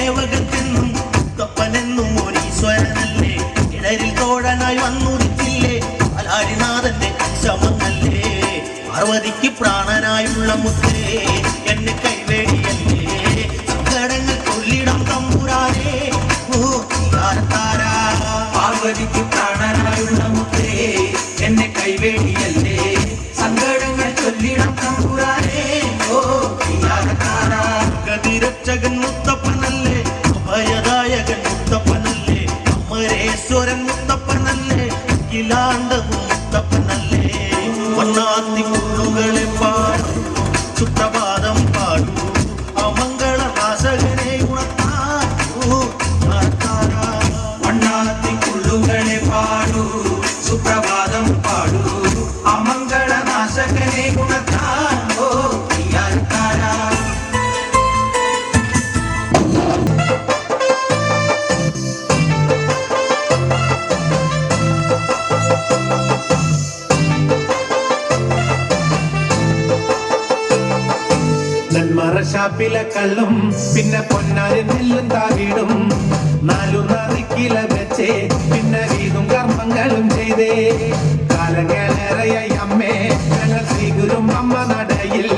ദേവകത്തെന്നും മുത്തപ്പനെന്നും ഒരീശ്വരനല്ലേ ഇടരിൽ തോഴനായി വന്നുദിച്ചില്ലേ അലാരിനാഥന്റെ ശമന്നല്ലേ പാർവതിക്ക് പ്രാണനായുള്ള മുത്തേ എന്നെ കൈവേടിയല്ലേ സങ്കടങ്ങൾ കൊല്ലിടം തമ്പുരാനേ ഓ താരതാരാ പാർവതിക്ക് പ്രാണനായുള്ള മുത്തേ എന്നെ കൈവേടിയല്ലേ സങ്കടങ്ങൾ ചൊല്ലിടം തമ്പുരാനേ ഓ താരതാരാ ഗതിരക്ഷകൻ മുത്തപ്പനല്ലേ അഭയദായകൻ മുത്തപ്പനല്ലേ അമരേശ്വരൻ മുത്തപ്പനല്ലേ അഖിലാണ്ടവും മുത്തപ്പനല്ലേ വണ്ണാത്തി മുള്ളുകളെ പാടൂ സുപ്രഭാതം പാടൂ അമംഗള നാശകനെ ഉണർത്താൂ വണ്ണാത്തി മുള്ളുകളെ പാടൂ സുപ്രഭാതം പാടൂ അമംഗള നാശകനെ ഉണർത്താൻ ഓ താരതാരാ ഷാപ്പിലെ കള്ളും പിന്നെ പൊന്നാരി നെല്ലും താകിടും 4 നദിക്കില വെച്ചേ പിന്നെ വീതും കർമ്മങ്ങളും ചെയ്തേ കാലങ്ങളേറെയായി അമ്മേ ഞങ്ങൾ ശ്രീഗുരും അമ്മ നടയിൽ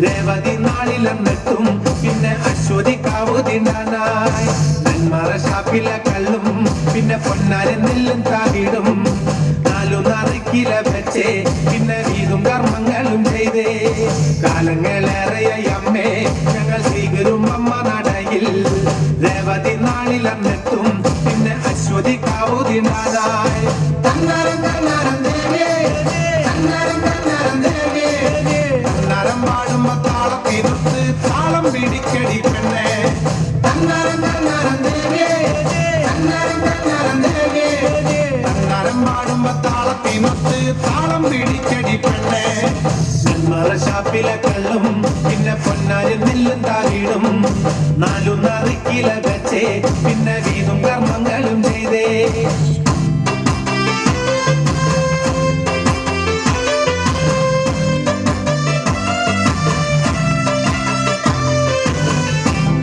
രേവതി നാളിലെന്നെത്തും പിന്നെ അശ്വതി കാവുതിണ്ടാനായി നെന്മറ ഷാപ്പിലെ കള്ളും പിന്നെ പൊന്നാരി നെല്ലും താകിടും 4 നദിക്കില വെച്ചേ പിന്നെ വീതും കർമ്മങ്ങളും ചെയ്തേ കാലങ്ങളേറെയായി അമ്മേ ഞങ്ങൾ ശ്രീഗുരും അമ്മ നടയിൽ രേവതി നാളിലെന്നെത്തും പിന്നെ അശ്വതി കാവുതിനായി തന്നരം തന്നരം ദേവേ തന്നരം തന്നരം ദേവേ തന്നരം പാടുമ്പോ താളത്തിനൊത്ത് താളം പിടിക്കടി പെണ്ണേ തന്നരം തന്നരം ദേവേ തന്നരം തന്നരം ദേവേ തന്നരം പാടുമ്പോ താളത്തിനൊത്ത് താളം പിടിക്കടി പെണ്ണേ ഷാപ്പിലെ കള്ളും പിന്നെ പൊന്നാരി നെല്ലും